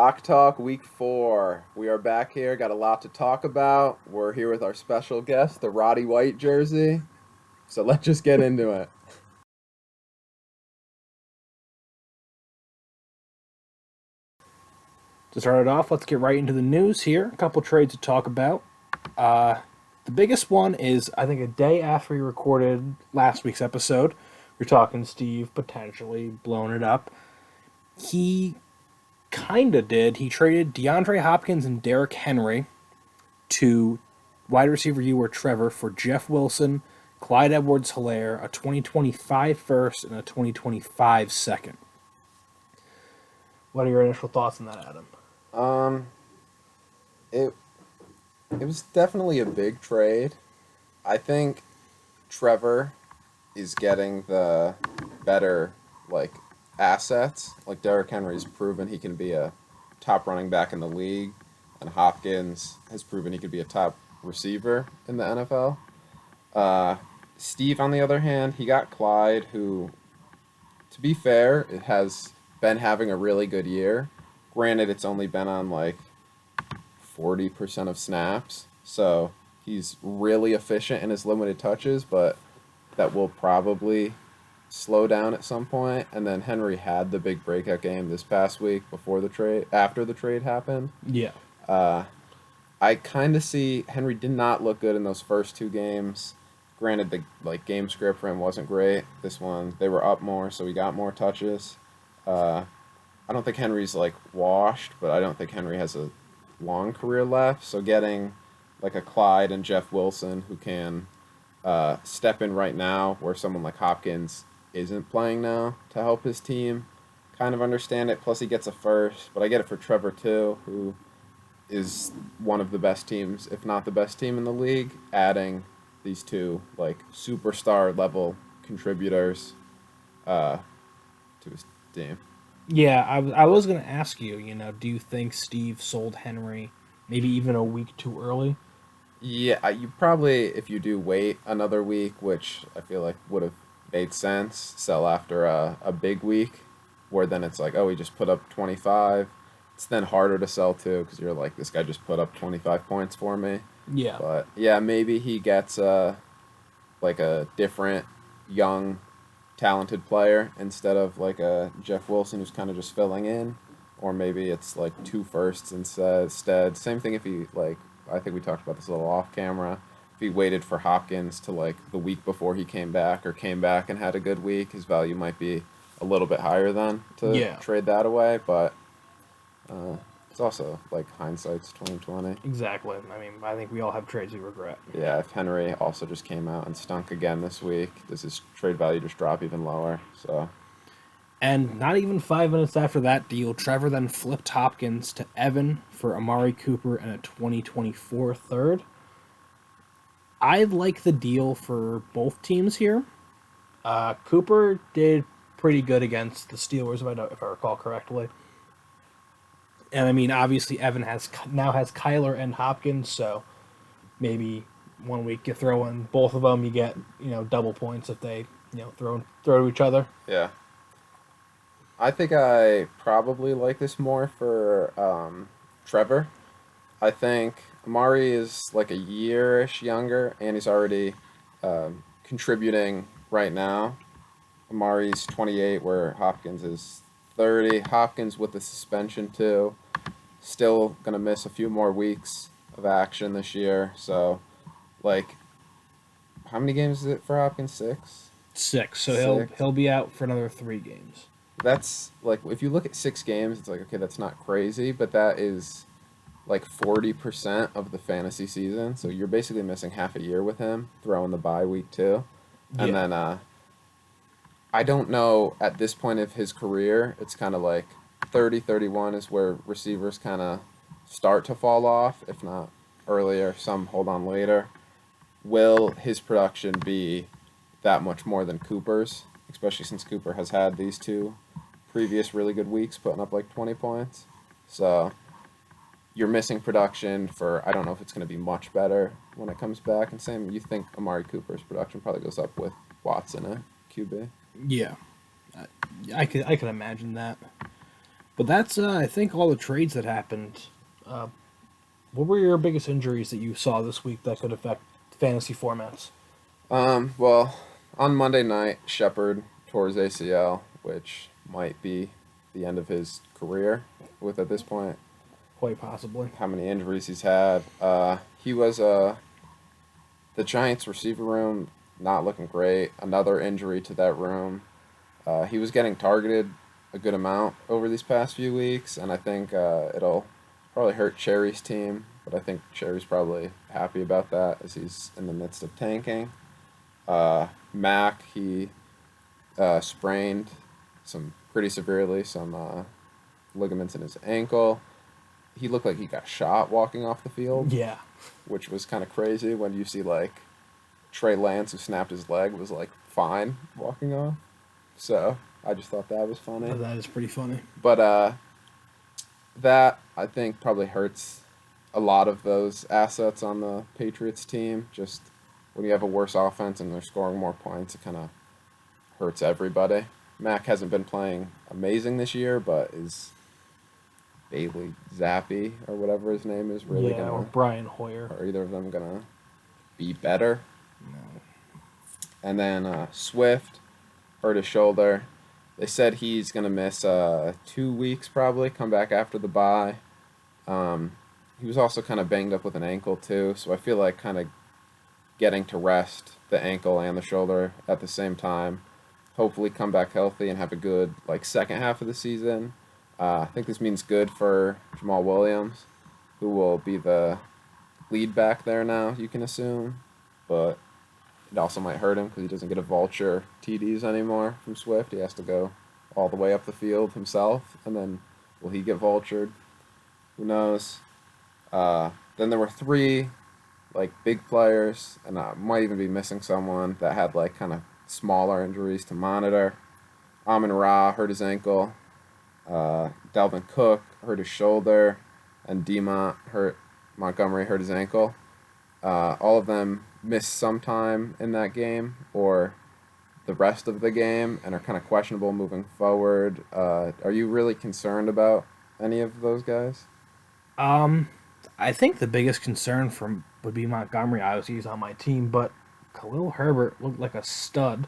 Lock Talk Week 4. We are back here, got a lot to talk about. We're here with our special guest, the Roddy White jersey. So let's just get into it. To start it off, let's get right into the news here. A couple trades to talk about. The biggest one is, I think, a day after we recorded last week's episode. We're talking Steve potentially blowing it up. He kind of did. He traded DeAndre Hopkins and Derrick Henry to wide receiver you or Trevor for Jeff Wilson, Clyde Edwards-Helaire, a 2025 first, and a 2025 second. What are your initial thoughts on that, Adam? It it was definitely a big trade. I think Trevor is getting the better assets. Like Derrick Henry's proven he can be a top running back in the league, and Hopkins has proven he could be a top receiver in the NFL. Steve, on the other hand, he got Clyde, who, to be fair, it has been having a really good year. Granted, it's only been on 40% of snaps, so he's really efficient in his limited touches, but that will probably slow down at some point. And then Henry had the big breakout game this past week after the trade happened. Yeah. I kind of see Henry did not look good in those first two games. Granted, the game script for him wasn't great. This one, they were up more, so he got more touches. I don't think Henry's washed, but I don't think Henry has a long career left. So getting a Clyde and Jeff Wilson who can step in right now, where someone like Hopkins isn't playing now, to help his team kind of understand it. Plus, he gets a first, but I get it for Trevor too, who is one of the best teams, if not the best team in the league. Adding these two superstar level contributors to his team. Yeah, I was going to ask you, do you think Steve sold Henry maybe even a week too early? Yeah, you probably, if you do wait another week, which I feel like would have made sense, sell after a big week, where then it's oh, he just put up 25. It's then harder to sell too, because you're this guy just put up 25 points for me. Yeah. But yeah, maybe he gets a different young talented player instead of a Jeff Wilson who's kind of just filling in, or maybe it's two firsts instead. Same thing if he I think we talked about this a little off camera. If he waited for Hopkins to the week before he came back, or came back and had a good week, his value might be a little bit higher then to trade that away. But it's also hindsight's 2020. Exactly. I mean, I think we all have trades we regret. Yeah, if Henry also just came out and stunk again this week, does his trade value just drop even lower? So, and not even 5 minutes after that deal, Trevor then flipped Hopkins to Evan for Amari Cooper and a 2024 third. I like the deal for both teams here. Cooper did pretty good against the Steelers, if I recall correctly. And I mean, obviously, Evan now has Kyler and Hopkins, so maybe one week you throw in both of them, you get double points if they throw to each other. Yeah, I think I probably like this more for Trevor. I think Amari is a year-ish younger, and he's already contributing right now. Amari's 28, where Hopkins is 30. Hopkins with the suspension too, still gonna miss a few more weeks of action this year. So, how many games is it for Hopkins? 6. 6. So he'll be out for another 3 games. That's if you look at 6 games, it's okay, that's not crazy, but that is 40% of the fantasy season. So you're basically missing half a year with him, throwing the bye week too, and then I don't know at this point of his career. It's kind of 30, 31 is where receivers kind of start to fall off, if not earlier. Some hold on later. Will his production be that much more than Cooper's, especially since Cooper has had these 2 previous really good weeks putting up 20 points? So you're missing production for, I don't know if it's going to be much better when it comes back. And same, you think Amari Cooper's production probably goes up with Watson at QB? Yeah, I could imagine that. But that's, I think, all the trades that happened. What were your biggest injuries that you saw this week that could affect fantasy formats? Well, on Monday night, Shepard tore his ACL, which might be the end of his career with at this point Quite possibly. how many injuries he's had. He was the Giants receiver room not looking great. Another injury to that room. He was getting targeted a good amount over these past few weeks, and I think it'll probably hurt Cherry's team. But I think Cherry's probably happy about that as he's in the midst of tanking. Mac, he sprained some pretty severely, some ligaments in his ankle. He looked like he got shot walking off the field, Yeah. which was kind of crazy when you see like Trey Lance, who snapped his leg, was like fine walking off. So I just thought that was funny. That is pretty funny. But that I think probably hurts a lot of those assets on the Patriots team. Just when you have a worse offense and they're scoring more points, it kind of hurts everybody. Mac hasn't been playing amazing this year, but is Bailey Zappi or whatever his name is really Yeah, or gonna, Brian Hoyer. are either of them gonna be better? No. And then Swift hurt his shoulder. They said he's gonna miss 2 weeks probably. Come back after the bye. He was also kind of banged up with an ankle too, so I feel like kind of getting to rest the ankle and the shoulder at the same time. Hopefully, come back healthy and have a good like second half of the season. I think this means good for Jamal Williams, who will be the lead back there now. You can assume, but it also might hurt him because he doesn't get a vulture TDs anymore from Swift. He has to go all the way up the field himself, and then will he get vultured? Who knows? Then there were three like big players, and I might even be missing someone that had like kind of smaller injuries to monitor. Amon Ra hurt his ankle. Dalvin Cook hurt his shoulder, and Montgomery hurt his ankle. All of them missed some time in that game or the rest of the game and are kind of questionable moving forward. Are you really concerned about any of those guys? I think the biggest concern from would be Montgomery. Obviously, he's on my team, but Khalil Herbert looked like a stud.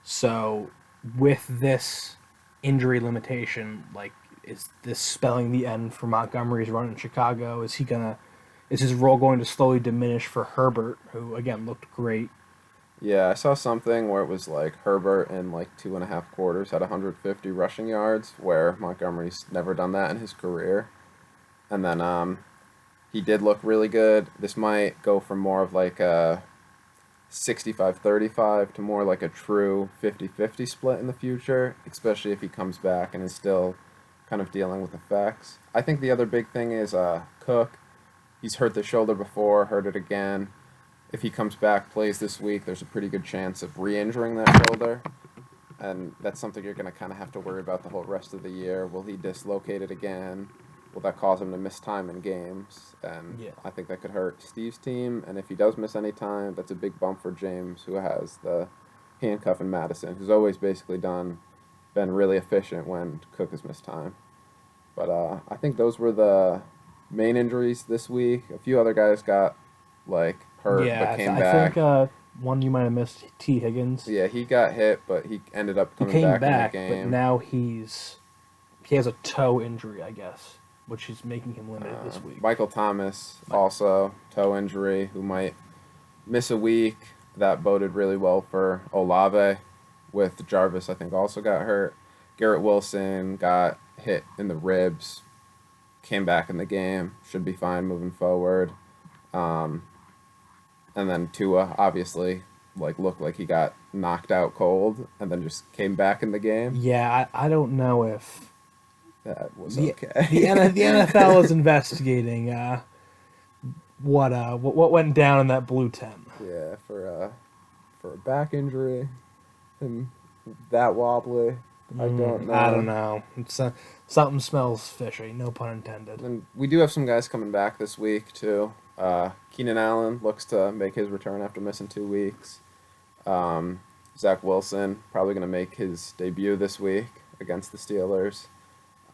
So, with this injury limitation, like, is this spelling the end for Montgomery's run in Chicago? Is his role going to slowly diminish for Herbert, who again looked great? Yeah, I saw something where it was like Herbert in like 2.5 quarters had 150 rushing yards, where Montgomery's never done that in his career. And then he did look really good. This might go from more of like a 65-35 to more like a true 50-50 split in the future, especially if he comes back and is still kind of dealing with effects. I think the other big thing is Cook. He's hurt the shoulder before, hurt it again. If he comes back, plays this week, there's a pretty good chance of re-injuring that shoulder. And that's something you're going to kind of have to worry about the whole rest of the year. Will he dislocate it again? Will that cause him to miss time in games? And Yeah. I think that could hurt Steve's team. And if he does miss any time, that's a big bump for James, who has the handcuff and Madison, who's always basically been really efficient when Cook has missed time. But I think those were the main injuries this week. A few other guys got like hurt Yeah, but came I back. think one you might have missed, T. Higgins. Yeah, he got hit, but he ended up He coming came back, back, in the but game. now he has a toe injury, I guess, which is making him limited this week. Michael Thomas also toe injury, who might miss a week. That boded really well for Olave. With Jarvis, I think also got hurt. Garrett Wilson got hit in the ribs, came back in the game, should be fine moving forward. Um, and then Tua obviously like looked like he got knocked out cold, and then just came back in the game. Yeah, I don't know if That was the okay. the NFL is investigating what went down in that blue tent. Yeah, for a back injury, and that wobbly. I don't know. I don't know. It's something smells fishy. No pun intended. And we do have some guys coming back this week too. Keenan Allen looks to make his return after missing 2 weeks. Zach Wilson probably going to make his debut this week against the Steelers.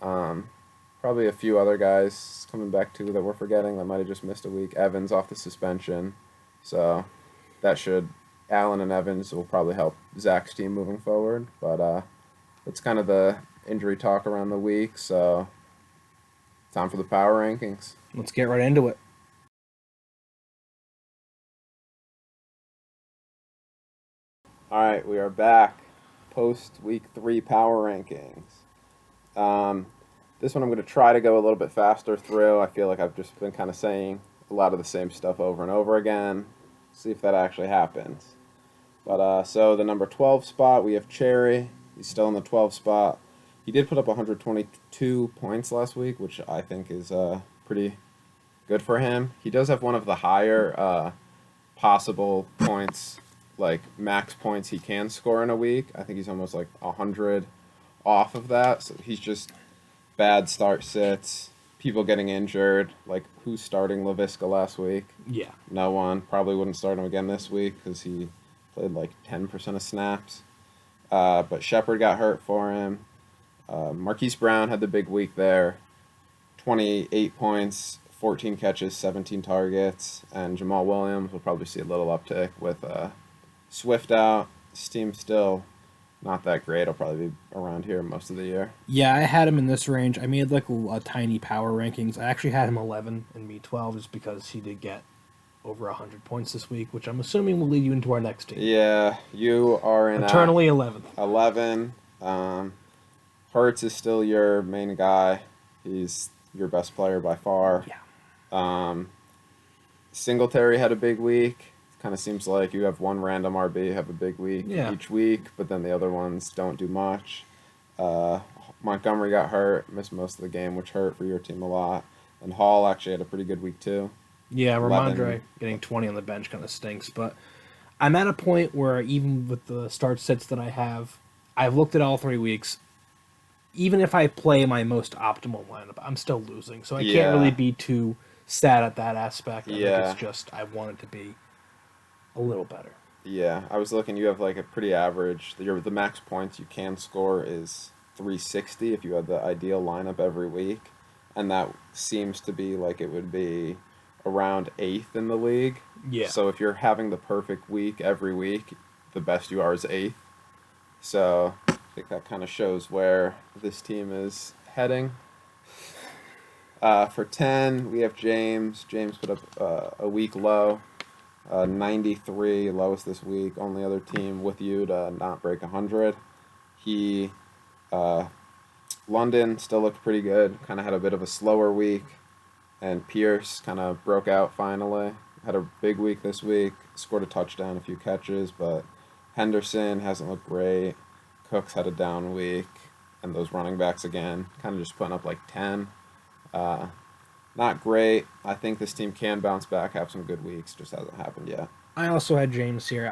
Probably a few other guys coming back too that we're forgetting that might have just missed a week. Evans off the suspension, so that should Allen and Evans will probably help Zach's team moving forward. But that's kind of the injury talk around the week. So time for the power rankings. Let's get right into it. All right, we are back post week 3 power rankings. This one I'm going to try to go a little bit faster through. I feel like I've just been kind of saying a lot of the same stuff over and over again. See if that actually happens. But so the number 12 spot, we have Cherry. He's still in the 12 spot. He did put up 122 points last week, which I think is pretty good for him. He does have one of the higher possible points, like max points he can score in a week. I think he's almost like 100 off of that. So he's just bad start sits, people getting injured. Like, who's starting LaVisca last week? Yeah. No one. Probably wouldn't start him again this week because he played like 10% of snaps. But Shepard got hurt for him. Marquise Brown had the big week there. 28 points, 14 catches, 17 targets. And Jamal Williams will probably see a little uptick with Swift out. His team's still not that great. I'll probably be around here most of the year. Yeah, I had him in this range. I made like a tiny power rankings. I actually had him 11 and me 12 just because he did get over 100 points this week, which I'm assuming will lead you into our next team. Yeah, you are in Eternally 11th. 11. Hurts is still your main guy. He's your best player by far. Yeah. Singletary had a big week. Kind of seems like you have one random RB have a big week each week, but then the other ones don't do much. Montgomery got hurt, missed most of the game, which hurt for your team a lot. And Hall actually had a pretty good week too. Yeah, Ramondre getting 20 on the bench kind of stinks, but I'm at a point where even with the start sets that I have, I've looked at all 3 weeks. Even if I play my most optimal lineup, I'm still losing, so I can't really be too sad at that aspect. I think it's just I want it to be a little better. Yeah, I was looking. You have like a pretty average. The max points you can score is 360 if you had the ideal lineup every week, and that seems to be like it would be around 8th in the league. Yeah. So if you're having the perfect week every week, the best you are is 8th. So I think that kind of shows where this team is heading. For 10, we have James. James put up a week low. 93, lowest this week. Only other team with you to not break 100. He, London still looked pretty good. Kind of had a bit of a slower week. And Pierce kind of broke out finally. Had a big week this week. Scored a touchdown, a few catches, but Henderson hasn't looked great. Cooks had a down week. And those running backs again, kind of just putting up like 10. Not great. I think this team can bounce back, have some good weeks. Just hasn't happened yet. I also had James here.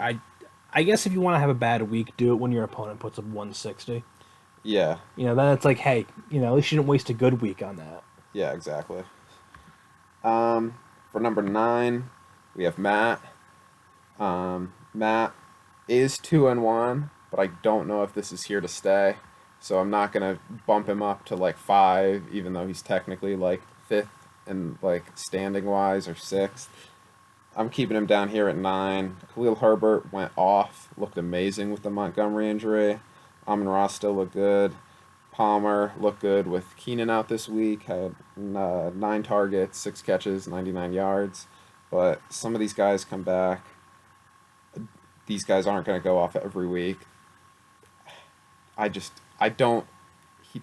I guess if you want to have a bad week, do it when your opponent puts up 160. Yeah. Then it's like, hey, at least you didn't waste a good week on that. Yeah, exactly. For number 9, we have Matt. Matt is 2-1, but I don't know if this is here to stay. So I'm not gonna bump him up to like 5, even though he's technically like 5th and like standing wise or 6th. I'm keeping him down here at 9. Khalil Herbert went off, looked amazing with the Montgomery injury. Amon-Ra still looked good. Palmer looked good with Keenan out this week. Had 9 targets, 6 catches, 99 yards. But some of these guys come back. These guys aren't going to go off every week. I don't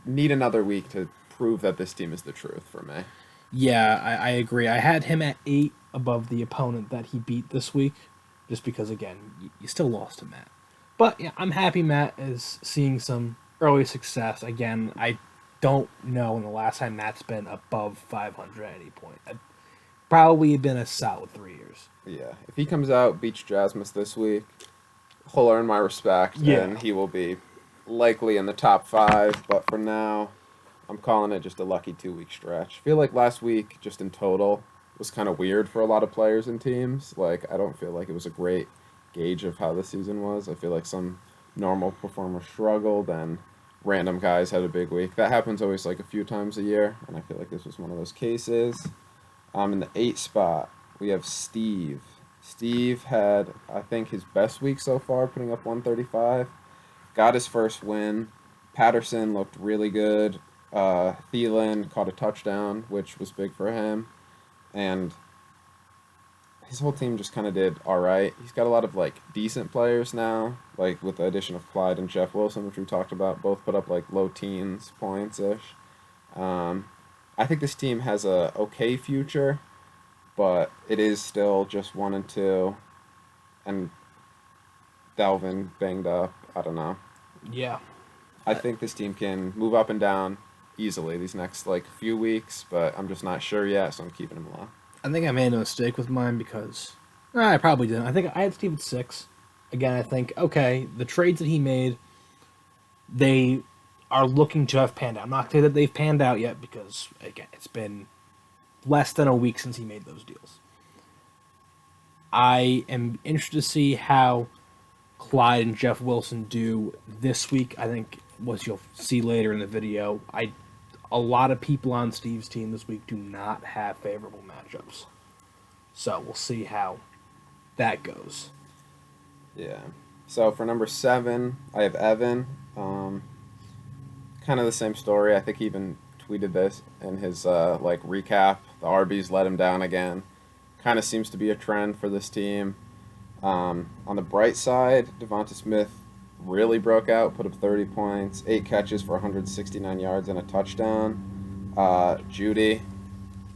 need another week to prove that this team is the truth for me. Yeah, I agree. I had him at 8 above the opponent that he beat this week, just because, again, you still lost to Matt. But, yeah, I'm happy Matt is seeing some early success. Again, I don't know when the last time Matt's been above 500 at any point. Probably been a solid 3 years. Yeah, if he comes out, beats Jasmus this week, he'll earn my respect, and he will be likely in the top 5. But for now, I'm calling it just a lucky 2-week stretch. I feel like last week, just in total, was kind of weird for a lot of players and teams. Like, I don't feel like it was a great gauge of how the season was. I feel like some normal performers struggled, and random guys had a big week. That happens always like a few times a year, and I feel like this was one of those cases. In the 8 spot, we have Steve. Steve had, I think, his best week so far, putting up 135. Got his first win. Patterson looked really good. Thielen caught a touchdown, which was big for him. And his whole team just kind of did all right. He's got a lot of like decent players now, like with the addition of Clyde and Jeff Wilson, which we talked about. Both put up like low teens points ish. I think this team has a okay future, but it is still just 1-2, and Dalvin banged up. I don't know. Yeah. I think this team can move up and down easily these next like few weeks, but I'm just not sure yet, so I'm keeping him low. I think I made a mistake with mine because I probably didn't. I think I had Steve at 6. Again, I think, okay, the trades that he made, they are looking to have panned out. I'm not saying that they've panned out yet because, again, it's been less than a week since he made those deals. I am interested to see how Clyde and Jeff Wilson do this week. I think, what you'll see later in the video, a lot of people on Steve's team this week do not have favorable matchups. So we'll see how that goes. Yeah. So for number 7, I have Evan. Kind of the same story. I think he even tweeted this in his like recap. The RBs let him down again. Kind of seems to be a trend for this team. On the bright side, Devonta Smith really broke out, put up 30 points, 8 catches for 169 yards and a touchdown. Judy,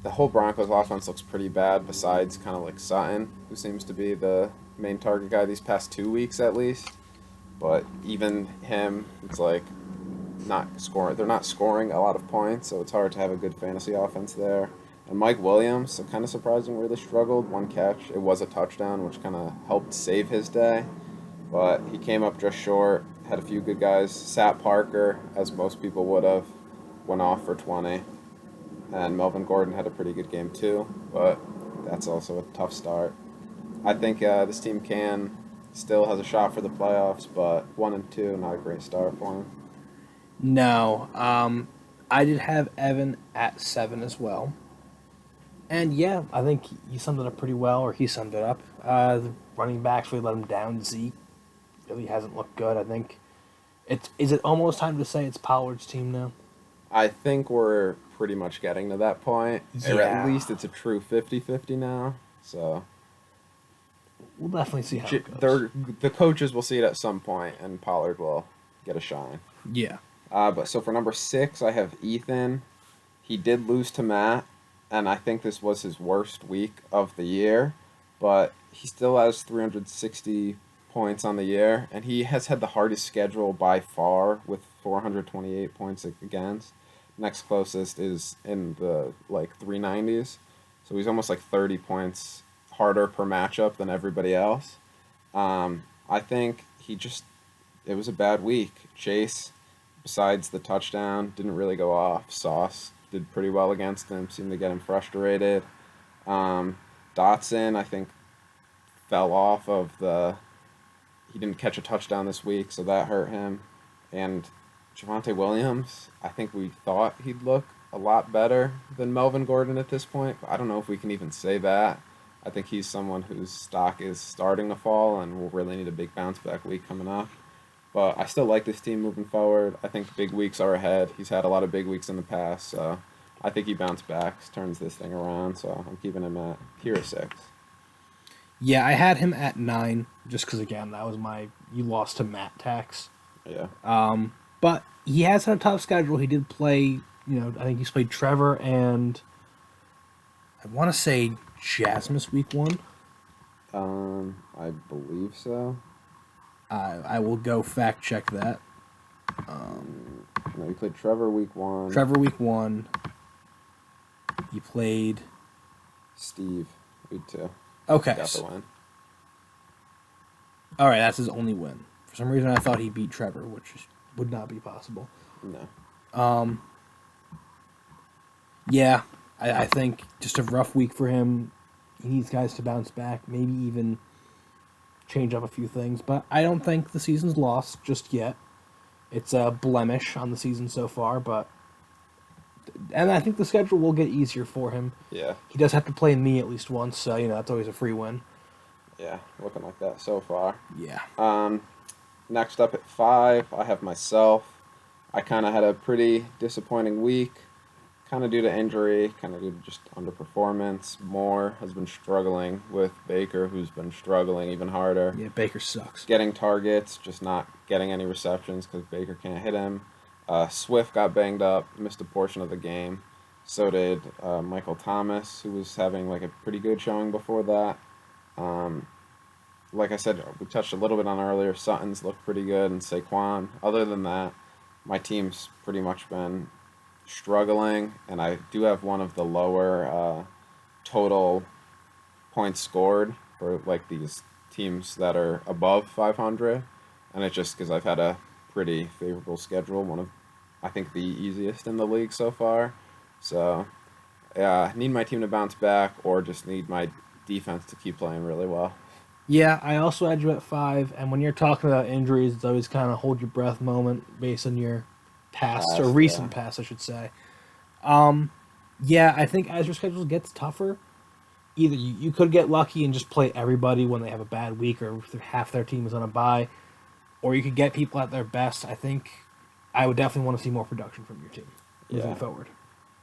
the whole Broncos offense looks pretty bad besides kind of like Sutton, who seems to be the main target guy these past 2 weeks at least. But even him, it's like not scoring. They're not scoring a lot of points, so it's hard to have a good fantasy offense there. And Mike Williams, kind of surprising, really struggled. 1 catch. It was a touchdown, which kind of helped save his day. But he came up just short, had a few good guys. Sat Parker, as most people would have, went off for 20. And Melvin Gordon had a pretty good game too, but that's also a tough start. I think this team still has a shot for the playoffs, but 1-2, not a great start for him. No, I did have Evan at 7 as well. And yeah, I think he summed it up pretty well, or he summed it up. The running backs really let him down. Zeke really hasn't looked good. I think is it almost time to say it's Pollard's team now? I think we're pretty much getting to that point. Yeah. Or at least it's a true 50-50 now. So we'll definitely see how it goes. The coaches will see it at some point, and Pollard will get a shine. Yeah. But so for number 6, I have Ethan. He did lose to Matt, and I think this was his worst week of the year, but he still has 360 points on the year, and he has had the hardest schedule by far with 428 points against. Next closest is in the like 390s, so he's almost like 30 points harder per matchup than everybody else. I think it was a bad week. Chase, besides the touchdown, didn't really go off. Sauce did pretty well against him, seemed to get him frustrated. Dotson, I think, fell off of he didn't catch a touchdown this week, so that hurt him. And Javonte Williams, I think we thought he'd look a lot better than Melvin Gordon at this point, but I don't know if we can even say that. I think he's someone whose stock is starting to fall and will really need a big bounce back week coming up. But I still like this team moving forward. I think big weeks are ahead. He's had a lot of big weeks in the past, so I think he bounced back, turns this thing around, so I'm keeping him at here 6. Yeah, I had him at 9, just because, again, that was you lost to Matt tax. Yeah. But he has had a tough schedule. He did play, I think he's played Trevor and I want to say Jasmus week 1. I believe so. I will go fact check that. No, you played Trevor week 1. Trevor week 1. You played Steve week 2. Okay. Got the win. All right, that's his only win. For some reason, I thought he beat Trevor, which would not be possible. No. Yeah, I think just a rough week for him. He needs guys to bounce back, maybe even change up a few things. But I don't think the season's lost just yet. It's a blemish on the season so far, and I think the schedule will get easier for him. Yeah, He does have to play me at least once, so that's always a free win. yeah, looking like that so far. Yeah. Next up at 5, I have myself. I kind of had a pretty disappointing week, kind of due to injury, kind of due to just underperformance. Moore has been struggling with Baker, who's been struggling even harder. Yeah, Baker sucks. Getting targets, just not getting any receptions because Baker can't hit him. Swift got banged up, missed a portion of the game. So did Michael Thomas, who was having like a pretty good showing before that. Like I said, we touched a little bit on earlier. Sutton's looked pretty good, and Saquon. Other than that, my team's pretty much been struggling, and I do have one of the lower total points scored for like these teams that are above 500, and it's just because I've had a pretty favorable schedule, one of I think the easiest in the league so far. So yeah, need my team to bounce back, or just need my defense to keep playing really well. Yeah, I also had you at 5, and when you're talking about injuries, it's always kind of hold your breath moment based on your past or Past, recent yeah. past, I should say. Yeah, I think as your schedule gets tougher, either you could get lucky and just play everybody when they have a bad week or if half their team is on a bye, or you could get people at their best. I think I would definitely want to see more production from your team moving Yeah. forward.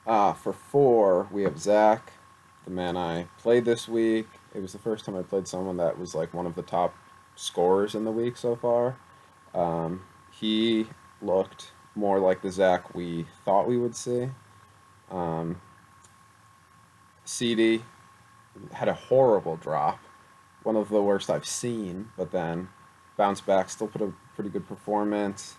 For 4, we have Zach, the man I played this week. It was the first time I played someone that was like one of the top scorers in the week so far. He looked more like the Zach we thought we would see. Um, CD had a horrible drop, one of the worst I've seen, but then bounced back, still put a pretty good performance.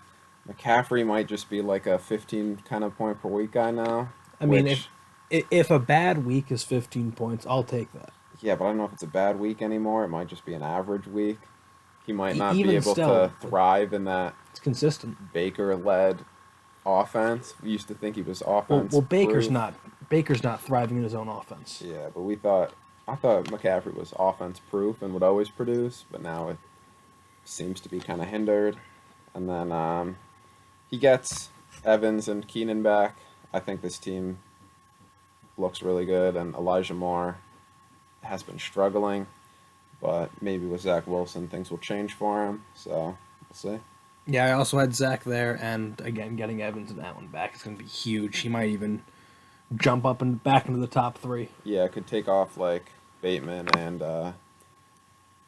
McCaffrey might just be like a 15 kind of point per week guy now, I mean, which, if a bad week is 15 points, I'll take that. yeah, but I don't know if it's a bad week anymore. It might just be an average week. He might not be Even able still, to thrive in that it's consistent. Baker led offense. We used to think he was offense Well, Baker's proof. not Baker's not thriving in his own offense. Yeah, but I thought McCaffrey was offense proof and would always produce, but now it seems to be kind of hindered. And then he gets Evans and Keenan back. I think this team looks really good, and Elijah Moore has been struggling, but maybe with Zach Wilson things will change for him. So we'll see. Yeah, I also had Zach there, and again, getting Evans and Allen back is going to be huge. He might even jump up and back into the top 3. Yeah, it could take off like Bateman and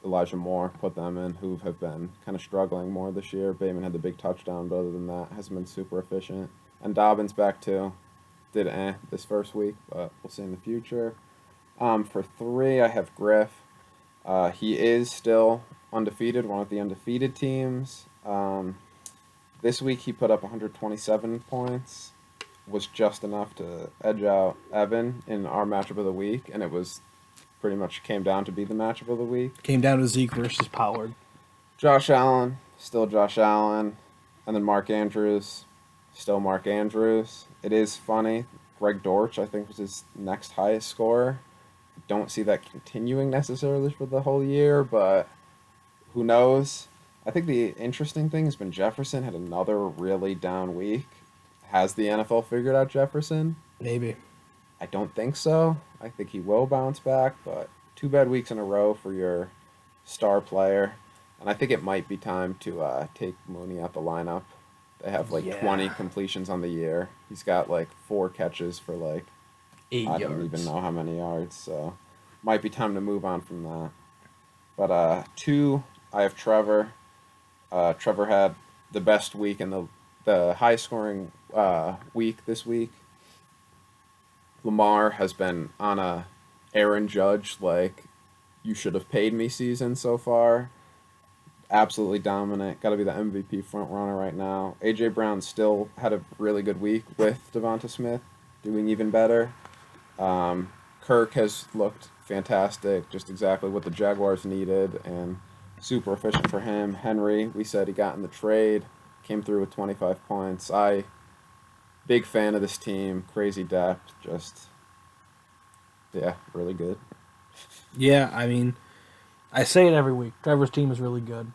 Elijah Moore, put them in, who have been kind of struggling more this year. Bateman had the big touchdown, but other than that, hasn't been super efficient. And Dobbins back too. Did this first week, but we'll see in the future. For 3, I have Griff. He is still undefeated, one of the undefeated teams. This week he put up 127 points, was just enough to edge out Evan in our matchup of the week, and it was pretty much came down to be the matchup of the week. Came down to Zeke versus Pollard. Josh Allen, still Josh Allen, and then Mark Andrews, still Mark Andrews. It is funny. Greg Dortch, I think, was his next highest scorer. Don't see that continuing necessarily for the whole year, but who knows? I think the interesting thing has been Jefferson had another really down week. Has the NFL figured out Jefferson? Maybe. I don't think so. I think he will bounce back, but 2 bad weeks in a row for your star player. And I think it might be time to take Mooney out the lineup. They have like Yeah. 20 completions on the year. He's got like 4 catches for like 8 I yards. don't even know how many yards, so might be time to move on from that. But 2, I have Trevor. Trevor had the best week and the high scoring week this week. Lamar has been on a Aaron Judge like you should have paid me season so far. Absolutely dominant. Got to be the MVP front runner right now. AJ Brown still had a really good week with Devonta Smith, doing even better. Kirk has looked fantastic, just exactly what the Jaguars needed, and super efficient for him. Henry, we said he got in the trade, came through with 25 points. Big fan of this team, crazy depth, just yeah, really good. Yeah, I mean, I say it every week. Trevor's team is really good.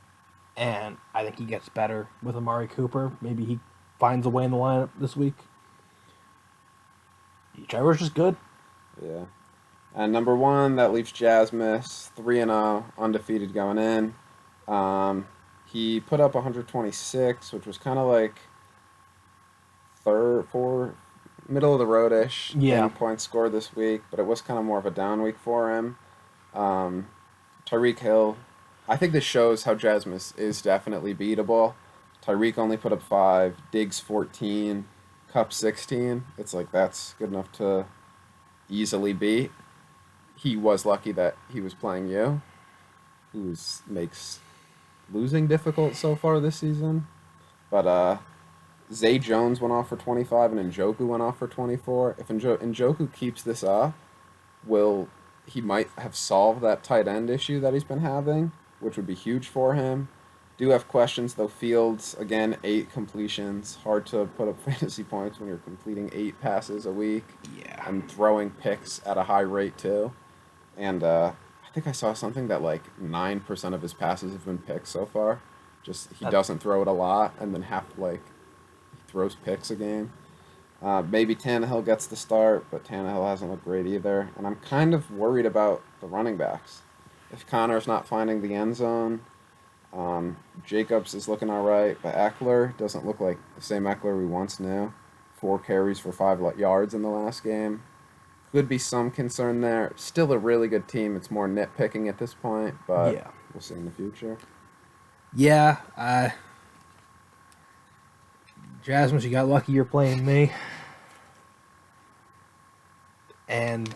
and I think he gets better with Amari Cooper. Maybe he finds a way in the lineup this week. Trevor's just good. Yeah. And number one, that leaves Jasmus 3-0, undefeated going in. He put up 126, which was kind of like middle of the road-ish. Yeah. 80 points scored this week, but it was kind of more of a down week for him. Tyreek Hill, I think this shows how Jasmus is definitely beatable. Tyreek only put up 5, Diggs 14, Cup 16. It's like that's good enough to easily beat. He was lucky that he was playing you, who makes losing difficult so far this season. But Zay Jones went off for 25 and Njoku went off for 24. If Njoku keeps this up, he might have solved that tight end issue that he's been having, which would be huge for him. Do have questions though. Fields again, 8 completions. Hard to put up fantasy points when you're completing 8 passes a week. Yeah. And throwing picks at a high rate too. And I think I saw something that like 9% of his passes have been picks so far. Just he doesn't throw it a lot, and then he throws picks a game. Maybe Tannehill gets the start, but Tannehill hasn't looked great either. And I'm kind of worried about the running backs. If Connor's not finding the end zone, Jacobs is looking all right, but Eckler doesn't look like the same Eckler we once knew. 4 carries for 5 yards in the last game. Could be some concern there. Still a really good team. It's more nitpicking at this point, but Yeah. we'll see in the future. Yeah. Jasmus, you got lucky you're playing me. And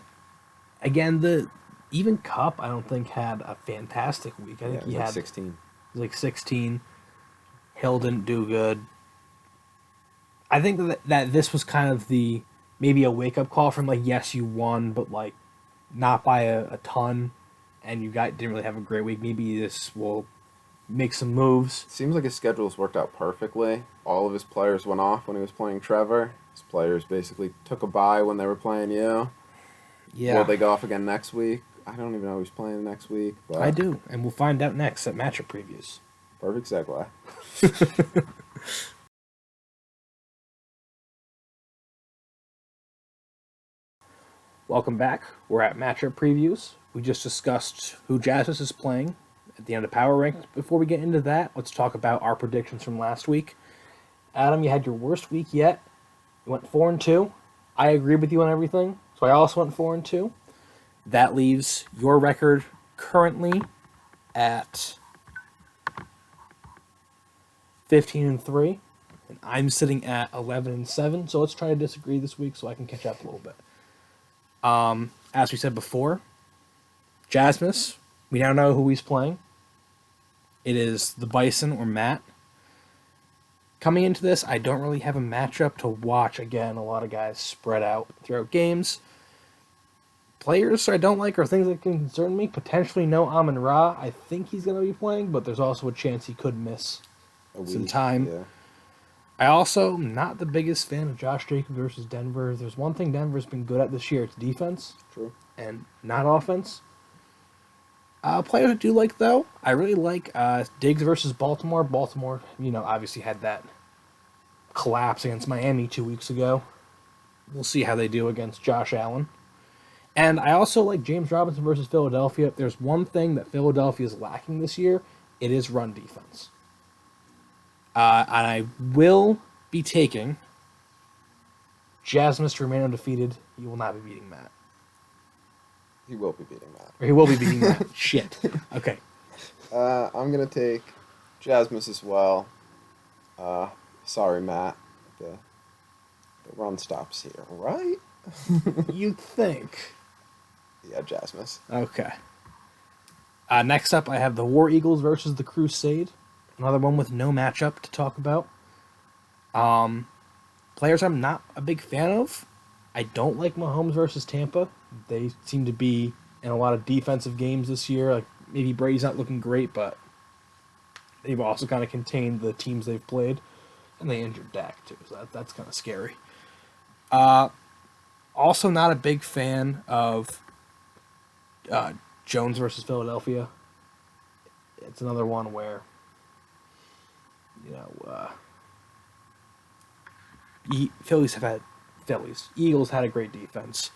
again, even Cup, I don't think had a fantastic week. I think he had 16. He was like 16. Hill didn't do good. I think that this was kind of maybe a wake up call from like, yes, you won, but like not by a ton, and didn't really have a great week. Maybe this will make some moves. Seems like his schedule's worked out perfectly. All of his players went off when he was playing Trevor. His players basically took a bye when they were playing you. Yeah. Will they go off again next week? I don't even know who's playing next week. But I do, and we'll find out next at matchup previews. Perfect segue. Welcome back. We're at matchup previews. We just discussed who Jasmus is playing at the end of Power Rank. Before we get into that, let's talk about our predictions from last week. Adam, you had your worst week yet. You went 4-2. I agree with you on everything, so I also went 4-2. That leaves your record currently at 15-3, and I'm sitting at 11-7. So let's try to disagree this week so I can catch up a little bit. As we said before, Jasmus, we now know who he's playing. It is the Bison or Matt. Coming into this, I don't really have a matchup to watch. Again, a lot of guys spread out throughout games. Players I don't like are things that can concern me. Potentially no Amon-Ra. I think he's going to be playing, but there's also a chance he could miss some time. Yeah. I also am not the biggest fan of Josh Jacobs versus Denver. There's one thing Denver's been good at this year. It's defense. True. And not offense. Players I do like, though, I really like Diggs versus Baltimore. Baltimore, obviously had that collapse against Miami 2 weeks ago. We'll see how they do against Josh Allen. And I also like James Robinson versus Philadelphia. If there's one thing that Philadelphia is lacking this year, it is run defense. And I will be taking Jasmus to remain undefeated. You will not be beating Matt. He will be beating Matt. Or he will be beating Matt. Shit. Okay. I'm going to take Jasmus as well. Sorry, Matt. The run stops here, right? You think. Yeah, Jasmus. Okay. Next up, I have the War Eagles versus the Crusade. Another one with no matchup to talk about. Players I'm not a big fan of. I don't like Mahomes versus Tampa. They seem to be in a lot of defensive games this year. Like maybe Brady's not looking great, but they've also kind of contained the teams they've played, and they injured Dak too, so that's kind of scary. Also, not a big fan of Jones versus Philadelphia. It's another one where you know, Phillies have had Eagles had a great defense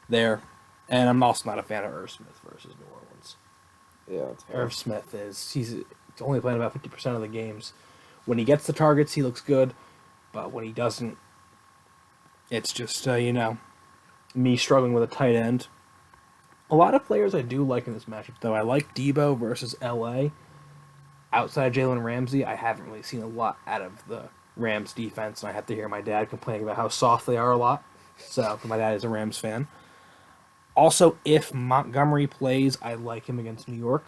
there, and I'm also not a fan of Irv Smith versus New Orleans. Yeah, it's fair. Irv Smith he's only playing about 50% of the games. When he gets the targets, he looks good, but when he doesn't, it's just me struggling with a tight end. A lot of players I do like in this matchup, though. I like Debo versus LA. Outside Jalen Ramsey, I haven't really seen a lot out of the Rams defense, and I have to hear my dad complaining about how soft they are a lot. So, my dad is a Rams fan. Also, if Montgomery plays, I like him against New York.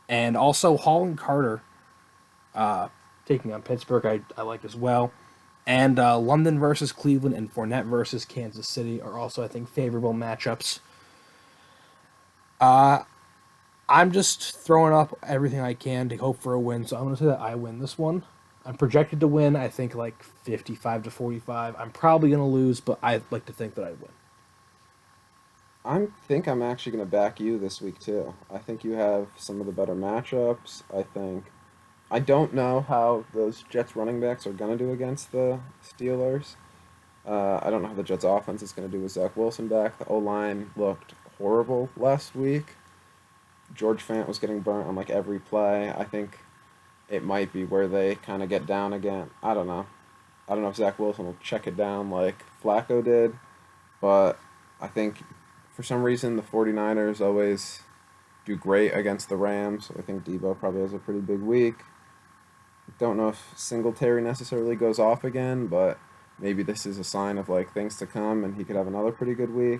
And also, Hall and Carter taking on Pittsburgh, I like as well. And London versus Cleveland and Fournette versus Kansas City are also, I think, favorable matchups. I'm just throwing up everything I can to hope for a win, so I'm going to say that I win this one. I'm projected to win, I think, like 55-45. I'm probably going to lose, but I like to think that I win. I think I'm actually going to back you this week too. I think you have some of the better matchups. I don't know how those Jets running backs are going to do against the Steelers. I don't know how the Jets offense is going to do with Zach Wilson back. The O-line looked horrible last week. George Fant was getting burnt on like every play. I think it might be where they kind of get down again. I don't know. I don't know if Zach Wilson will check it down like Flacco did, but I think for some reason the 49ers always do great against the Rams. I think Debo probably has a pretty big week. Don't know if Singletary necessarily goes off again, but maybe this is a sign of like things to come and he could have another pretty good week.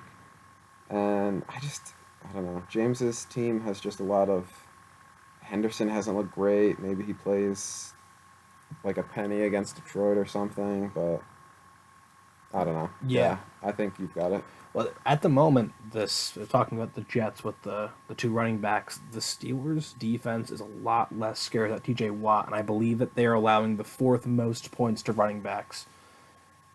And I don't know. James's team has just a lot of. Henderson hasn't looked great. Maybe he plays like a penny against Detroit or something, but I don't know. Yeah. I think you've got it. Well, at the moment, talking about the Jets with the two running backs, the Steelers' defense is a lot less scared at T.J. Watt, and I believe that they're allowing the fourth most points to running backs.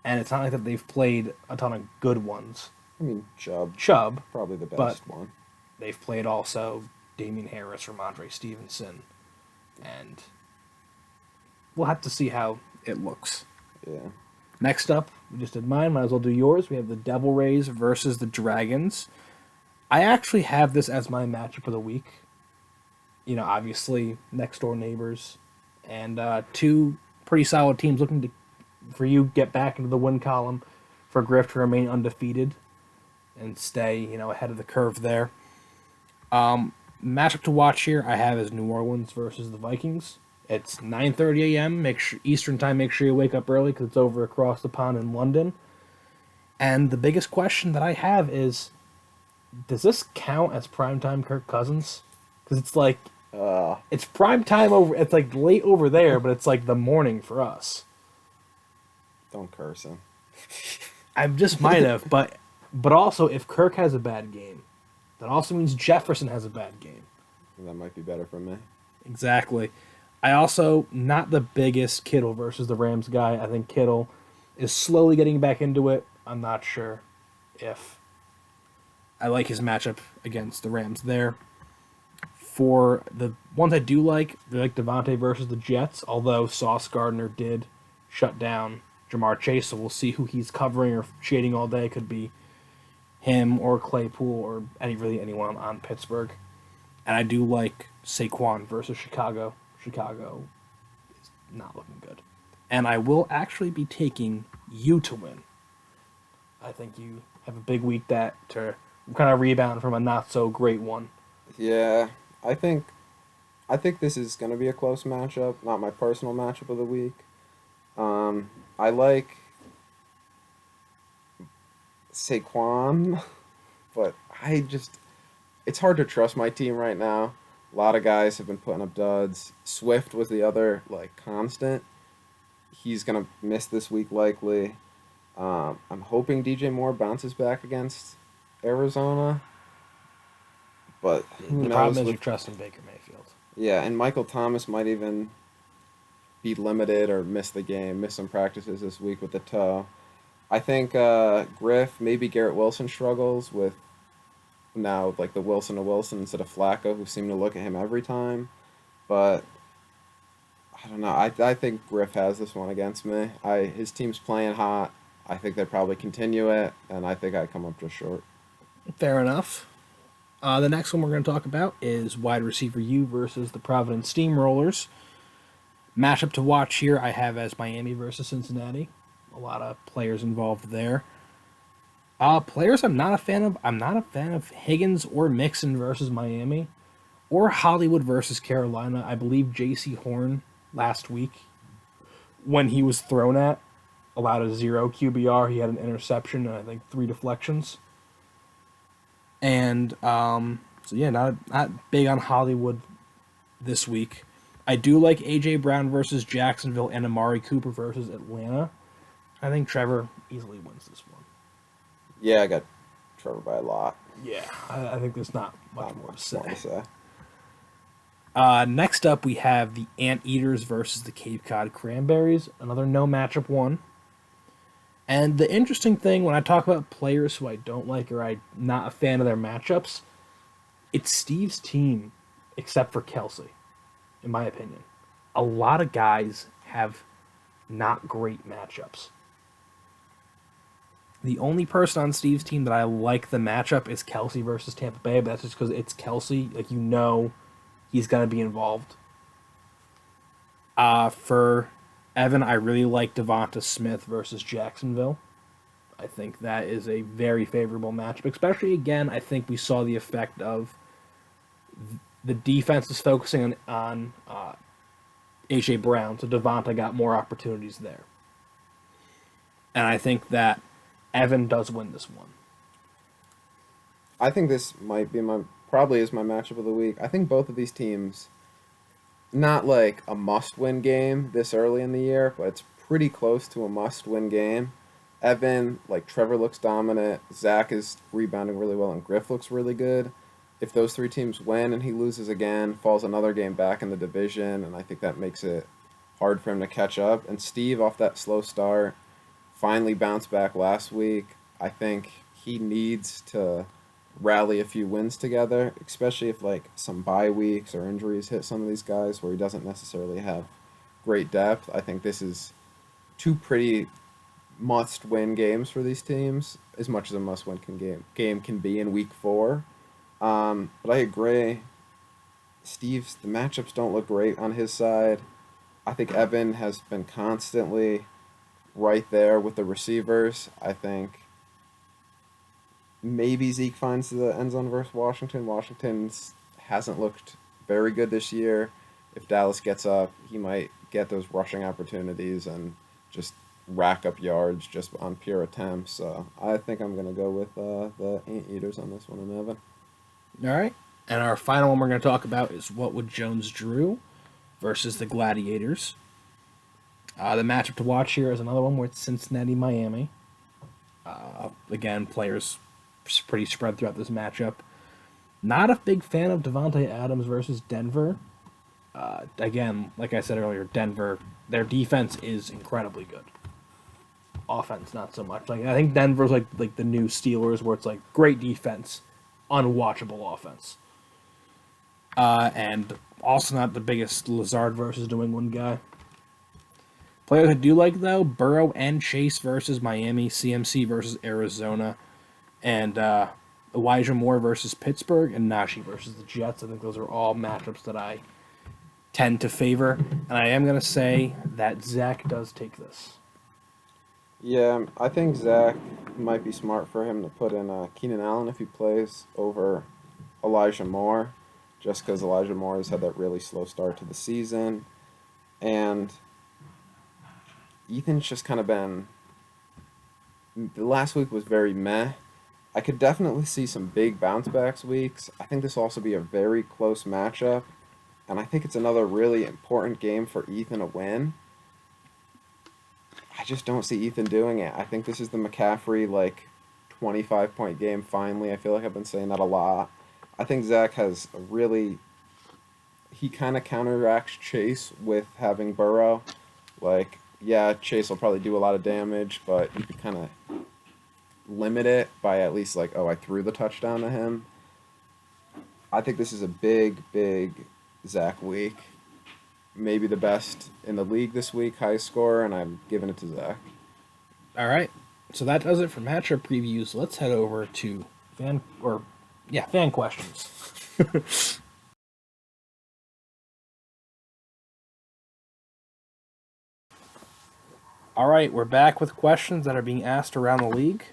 And it's not like that they've played a ton of good ones. I mean, Chubb, probably the best one. They've played also Damian Harris, Ramondre Stevenson, and we'll have to see how it looks. Yeah. Next up, we just did mine. Might as well do yours. We have the Devil Rays versus the Dragons. I actually have this as my matchup of the week. Obviously, next door neighbors, and two pretty solid teams looking for you get back into the win column, for Griff to remain undefeated and stay ahead of the curve there. Matchup to watch here I have is New Orleans versus the Vikings. It's 9:30 a.m. Eastern time. Make sure you wake up early because it's over across the pond in London. And the biggest question that I have is, does this count as primetime Kirk Cousins? Because it's like, it's primetime over. It's like late over there, but it's like the morning for us. Don't curse him. I just might have, but also if Kirk has a bad game, that also means Jefferson has a bad game. That might be better for me. Exactly. I also, not the biggest Kittle versus the Rams guy. I think Kittle is slowly getting back into it. I'm not sure if I like his matchup against the Rams there. For the ones I do like Devontae versus the Jets, although Sauce Gardner did shut down Jamar Chase, so we'll see who he's covering or shading all day. Could be him or Claypool or anyone on Pittsburgh. And I do like Saquon versus Chicago. Chicago is not looking good. And I will actually be taking you to win. I think you have a big week to kind of rebound from a not so great one. Yeah, I think this is going to be a close matchup. Not my personal matchup of the week. I like Saquon, but it's hard to trust my team right now. A lot of guys have been putting up duds. Swift was the other constant. He's gonna miss this week likely. I'm hoping DJ Moore bounces back against Arizona, but who The knows? problem is you're trusting Baker Mayfield. Yeah, and Michael Thomas might even be limited or miss the game, miss some practices this week with the toe. I think Griff, maybe Garrett Wilson struggles with now the Wilson to Wilson instead of Flacco, who seem to look at him every time. But I don't know. I think Griff has this one against me. His team's playing hot. I think they probably continue it, and I think I come up just short. Fair enough. The next one we're going to talk about is wide receiver U versus the Providence Steamrollers. Matchup to watch here I have as Miami versus Cincinnati. A lot of players involved there. Players I'm not a fan of. I'm not a fan of Higgins or Mixon versus Miami, or Hollywood versus Carolina. I believe J.C. Horn last week, when he was thrown at, allowed a 0 QBR. He had an interception and I think 3 deflections. And so yeah, not big on Hollywood this week. I do like AJ Brown versus Jacksonville and Amari Cooper versus Atlanta. I think Trevor easily wins this one. Yeah, I got Trevor by a lot. Yeah, I think there's not much Not more to much more to say. say. Next up, we have the Anteaters versus the Cape Cod Cranberries. Another no matchup one. And the interesting thing when I talk about players who I don't like or I'm not a fan of their matchups, it's Steve's team, except for Kelsey, in my opinion. A lot of guys have not great matchups. The only person on Steve's team that I like the matchup is Kelsey versus Tampa Bay, but that's just because it's Kelsey. Like, you know he's going to be involved. For Evan, I really like Devonta Smith versus Jacksonville. I think that is a very favorable matchup, especially, again, I think we saw the effect of the defense is focusing on A.J. Brown, so Devonta got more opportunities there. And I think that Evan does win this one. I think this might be probably is my matchup of the week. I think both of these teams, not like a must-win game this early in the year, but it's pretty close to a must-win game. Evan, like Trevor looks dominant. Zach is rebounding really well, and Griff looks really good. If those three teams win and he loses again, falls another game back in the division, and I think that makes it hard for him to catch up. And Steve, off that slow start, finally bounced back last week. I think he needs to rally a few wins together, especially if like some bye weeks or injuries hit some of these guys where he doesn't necessarily have great depth. I think this is two pretty must-win games for these teams, as much as a must-win game can be in week 4. But I agree. Steve's the matchups don't look great on his side. I think Evan has been constantly right there with the receivers. I think maybe Zeke finds the end zone versus Washington. Washington's hasn't looked very good this year. If Dallas gets up, he might get those rushing opportunities and just rack up yards just on pure attempts. So I think I'm going to go with the Anteaters on this one and Evan. All right. And our final one we're going to talk about is What Would Jones Drew versus the Gladiators. The matchup to watch here is another one where it's Cincinnati, Miami. Again, players pretty spread throughout this matchup. Not a big fan of Devontae Adams versus Denver. Again, like I said earlier, Denver, their defense is incredibly good. Offense, not so much. Like I think Denver's like the new Steelers, where it's like great defense, unwatchable offense. And also not the biggest Lazard versus New England guy. Players I do like, though, Burrow and Chase versus Miami, CMC versus Arizona, and Elijah Moore versus Pittsburgh, and Najee versus the Jets. I think those are all matchups that I tend to favor. And I am going to say that Zach does take this. Yeah, I think Zach might be smart for him to put in Keenan Allen if he plays over Elijah Moore, just because Elijah Moore has had that really slow start to the season. And Ethan's just kind of been. The last week was very meh. I could definitely see some big bounce backs weeks. I think this will also be a very close matchup. And I think it's another really important game for Ethan to win. I just don't see Ethan doing it. I think this is the McCaffrey, 25-point game finally. I feel like I've been saying that a lot. I think Zach has a really. He kind of counteracts Chase with having Burrow. Yeah, Chase will probably do a lot of damage, but you could kind of limit it by at least I threw the touchdown to him. I think this is a big, big Zach week. maybe the best in the league this week, high score, and I'm giving it to Zach. All right. So that does it for matchup previews. Let's head over to fan questions. All right, we're back with questions that are being asked around the league.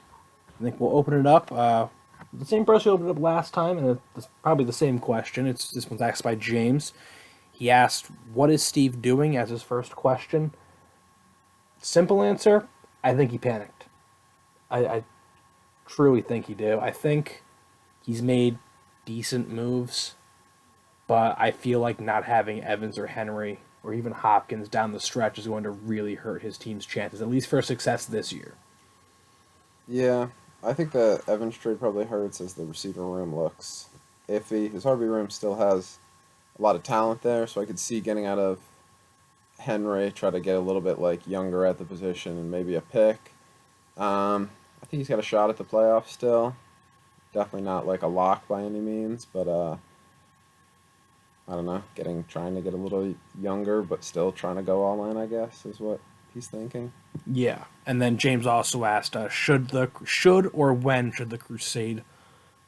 I think we'll open it up. The same person who opened it up last time, and it's probably the same question. This one's asked by James. He asked, "What is Steve doing?" as his first question. Simple answer: I think he panicked. I truly think he did. I think he's made decent moves, but I feel like not having Evans or Henry or even Hopkins down the stretch is going to really hurt his team's chances, at least for success this year. Yeah, I think the Evans trade probably hurts as the receiver room looks iffy. His RB room still has a lot of talent there, so I could see getting out of Henry, try to get a little bit like younger at the position and maybe a pick. I think he's got a shot at the playoffs still. Definitely not like a lock by any means, but I don't know, trying to get a little younger, but still trying to go all in, I guess, is what he's thinking. Yeah, and then James also asked, should or when should the Crusade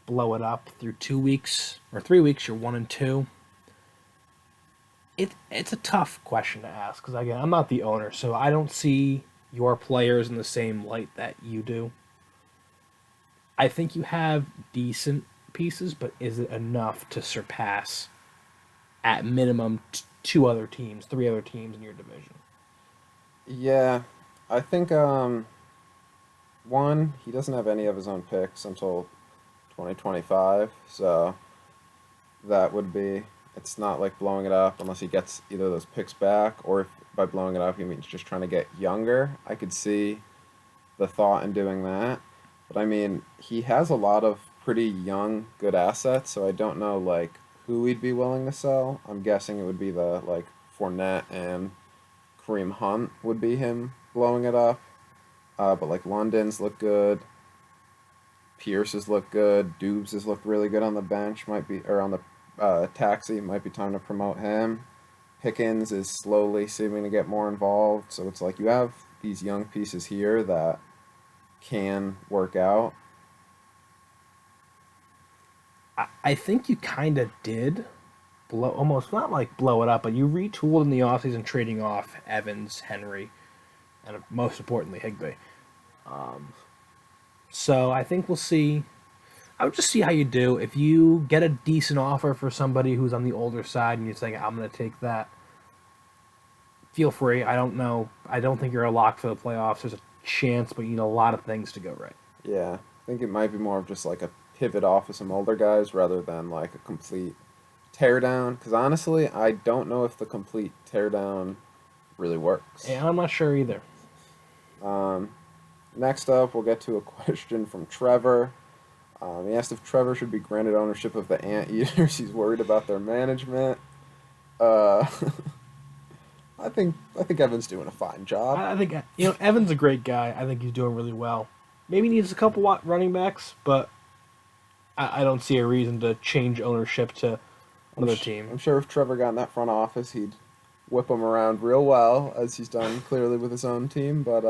blow it up through 2 weeks or 3 weeks? You're 1-2. It's a tough question to ask because again, I'm not the owner, so I don't see your players in the same light that you do. I think you have decent pieces, but is it enough to surpass, at minimum, 3 other teams in your division? Yeah, I think one, he doesn't have any of his own picks until 2025, so that would be it's not like blowing it up unless he gets either of those picks back, or if by blowing it up he means just trying to get younger. I could see the thought in doing that. But I mean, he has a lot of pretty young, good assets, so I don't know like who we'd be willing to sell. I'm guessing it would be the like Fournette and Kareem Hunt would be him blowing it up. But like London's look good. Pierce has looked good. Dubes has looked really good on the bench. Might be or on the taxi. Might be time to promote him. Pickens is slowly seeming to get more involved. So it's like you have these young pieces here that can work out. I think you kind of did almost not like blow it up, but you retooled in the offseason trading off Evans, Henry, and most importantly, Higbee. So I think we'll see. I would just see how you do. If you get a decent offer for somebody who's on the older side and you're saying, I'm going to take that, feel free. I don't know. I don't think you're a lock for the playoffs. There's a chance, but you need a lot of things to go right. Yeah, I think it might be more of just like a pivot off of some older guys rather than like a complete teardown. Because honestly, I don't know if the complete teardown really works. And I'm not sure either. Next up, we'll get to a question from Trevor. He asked if Trevor should be granted ownership of the Anteaters. He's worried about their management. I think Evan's doing a fine job. I think Evan's a great guy. I think he's doing really well. Maybe needs a couple running backs, but I don't see a reason to change ownership to another team. I'm sure if Trevor got in that front office, he'd whip him around real well, as he's done clearly with his own team. But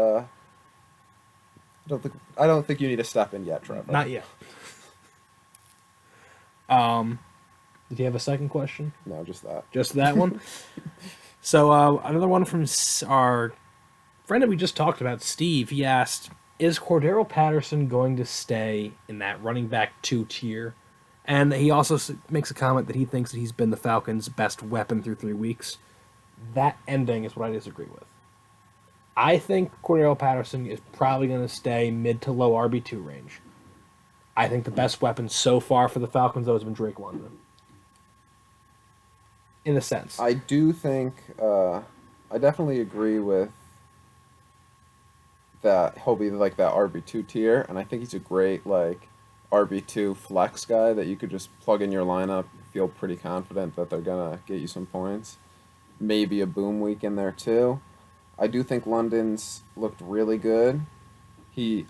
I don't think you need to step in yet, Trevor. Not yet. Did you have a second question? No, just that. Just that one? So another one from our friend that we just talked about, Steve. He asked, is Cordero Patterson going to stay in that running back 2 tier? And he also makes a comment that he thinks that he's been the Falcons' best weapon through 3 weeks. That ending is what I disagree with. I think Cordero Patterson is probably going to stay mid to low RB2 range. I think the best weapon so far for the Falcons, though, has been Drake London. In a sense. I do think, I definitely agree with that he'll be like that RB2 tier, and I think he's a great like RB2 flex guy that you could just plug in your lineup, feel pretty confident that they're going to get you some points. Maybe a boom week in there too. I do think London's looked really good.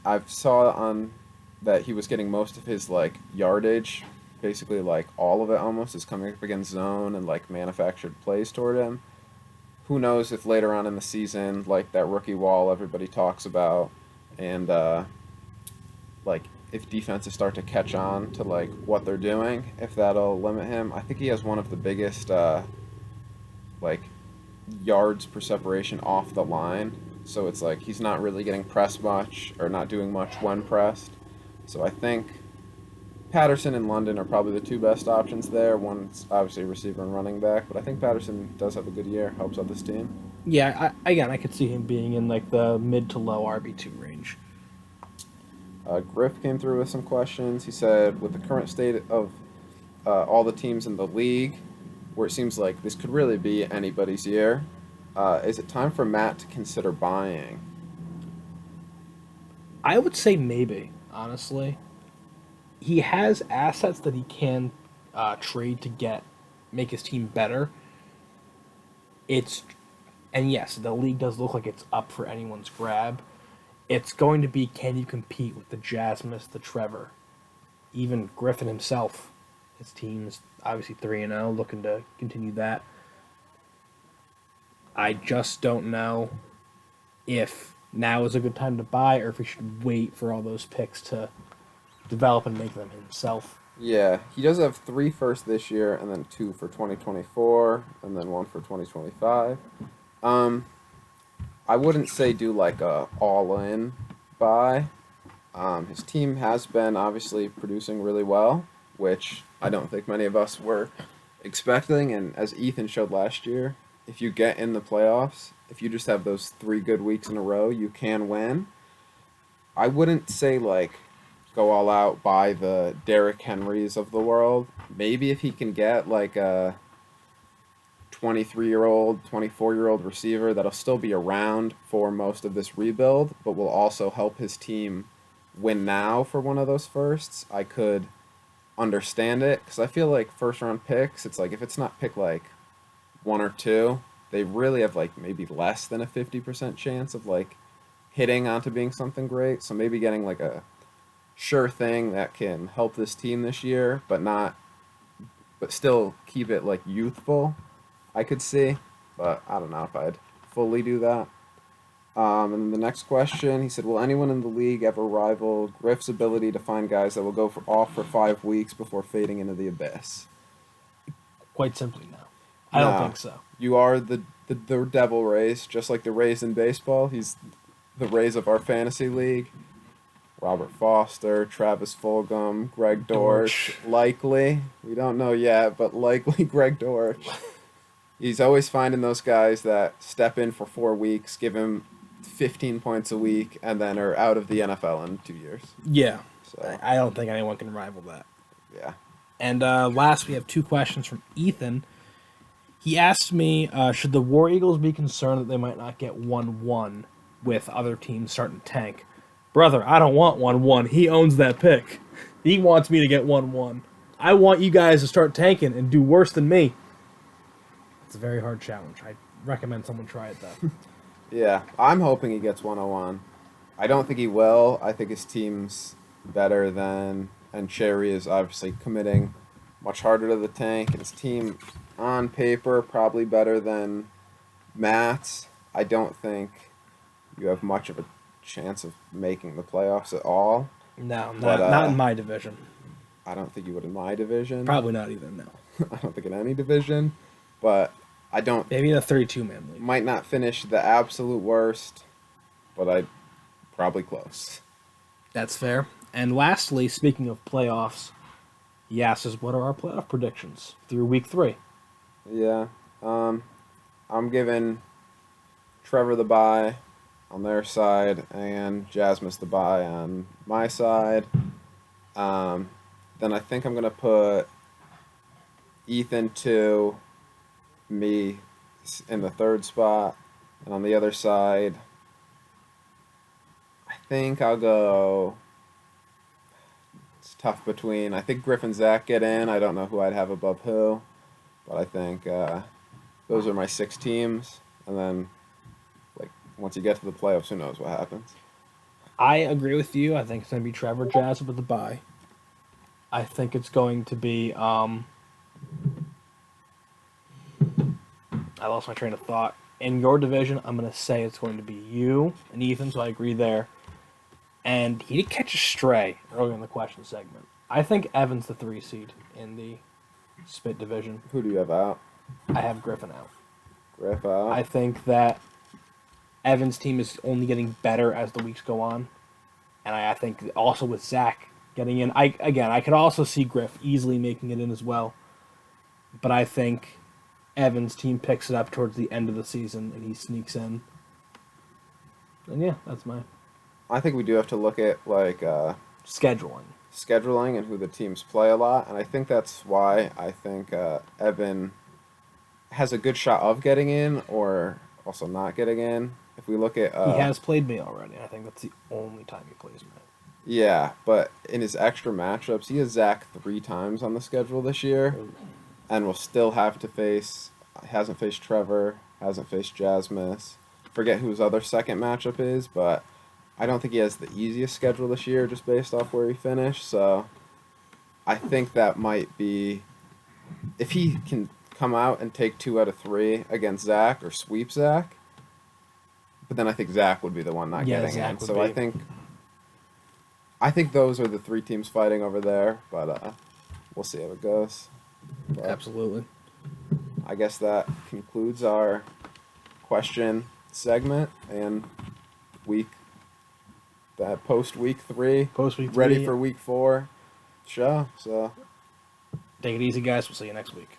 I've saw on that he was getting most of his like yardage, basically like all of it almost is coming up against zone and like manufactured plays toward him. who knows if later on in the season, like that rookie wall everybody talks about, and like if defenses start to catch on to like what they're doing, if that'll limit him. I think he has one of the biggest like yards per separation off the line. So it's like he's not really getting pressed much or not doing much when pressed. So I think Patterson and London are probably the two best options there. One's obviously receiver and running back, but I think Patterson does have a good year, helps out this team. Yeah, again, I could see him being in like the mid to low RB2 range. Griff came through with some questions. He said, with the current state of all the teams in the league, where it seems like this could really be anybody's year, is it time for Matt to consider buying? I would say maybe, honestly. He has assets that he can trade to make his team better. It's and yes, the league does look like it's up for anyone's grab. It's going to be, can you compete with the Jasmus, the Trevor, even Griffin himself? His team's obviously 3-0, looking to continue that. I just don't know if now is a good time to buy or if he should wait for all those picks to develop and make them himself. Yeah, he does have 3 firsts this year, and then 2 for 2024, and then 1 for 2025. I wouldn't say do like a all-in buy. His team has been obviously producing really well, which I don't think many of us were expecting. And as Ethan showed last year, if you get in the playoffs, if you just have those 3 good weeks in a row, you can win. I wouldn't say like go all out, buy the Derrick Henrys of the world. Maybe if he can get like a 23-year-old, 24-year-old receiver that'll still be around for most of this rebuild, but will also help his team win now for one of those firsts, I could understand it. Because I feel like first-round picks, it's like if it's not pick like 1 or 2, they really have like maybe less than a 50% chance of like hitting onto being something great. So maybe getting like a sure thing that can help this team this year, but still keep it like youthful, I could see, but I don't know if I'd fully do that. And the next question, he said, will anyone in the league ever rival Griff's ability to find guys that will go off for 5 weeks before fading into the abyss? Quite simply, no. I don't No. think so. You are the Devil Rays, just like the Rays in baseball. He's the Rays of our fantasy league. Robert Foster, Travis Fulgham, Greg Dortch, likely. We don't know yet, but likely Greg Dortch. He's always finding those guys that step in for 4 weeks, give him 15 points a week, and then are out of the NFL in 2 years. Yeah. So, I don't think anyone can rival that. yeah. And last, we have 2 questions from Ethan. He asked me, should the War Eagles be concerned that they might not get 1-1 with other teams starting to tank? Brother, I don't want 1-1. He owns that pick. He wants me to get 1-1. I want you guys to start tanking and do worse than me. It's a very hard challenge. I recommend someone try it, though. Yeah, I'm hoping he gets 101. I don't think he will. I think his team's better than, and Cherry is obviously committing much harder to the tank. And his team, on paper, probably better than Matt's. I don't think you have much of a chance of making the playoffs at all. No, But, not in my division. I don't think you would in my division. Probably not either, no. I don't think in any division. But I don't. Maybe in a 32-man league. Might not finish the absolute worst, but I probably close. That's fair. And lastly, speaking of playoffs, he asks us, what are our playoff predictions through week 3? Yeah. I'm giving Trevor the bye on their side and Jasmus the bye on my side. Then I think I'm going to put Ethan 2, me in the 3rd spot. And on the other side, I think I'll go... It's tough between... I think Griff and Zach get in. I don't know who I'd have above who. But I think those are my 6 teams. And then, like, once you get to the playoffs, who knows what happens. I agree with you. I think it's going to be Trevor Jazz with the bye. I think it's going to be... I lost my train of thought. in your division, I'm going to say it's going to be you and Ethan, so I agree there. And he did catch a stray earlier in the question segment. I think Evan's the 3 seed in the Spit division. Who do you have out? I have Griffin out. Griff out. I think that Evan's team is only getting better as the weeks go on. And I think also with Zach getting in, I could also see Griff easily making it in as well. But I think Evan's team picks it up towards the end of the season and he sneaks in. And yeah, that's my I think we do have to look at like scheduling. scheduling and who the teams play a lot, and I think that's why I think Evan has a good shot of getting in or also not getting in. If we look at He has played me already. I think that's the only time he plays me. yeah, but in his extra matchups, he has Zach 3 times on the schedule this year, and will still have to face. Hasn't faced Trevor, hasn't faced Jasmus. Forget who his other second matchup is, but I don't think he has the easiest schedule this year just based off where he finished. So I think that might be if he can come out and take 2 out of 3 against Zach or sweep Zach. But then I think Zach would be the one not Yeah, getting Zach in. would So be. I think those are the 3 teams fighting over there, but we'll see how it goes. But Absolutely. I guess that concludes our question segment and post week 3, Post week ready 3. for week 4 show. So Take it easy, guys. We'll see you next week.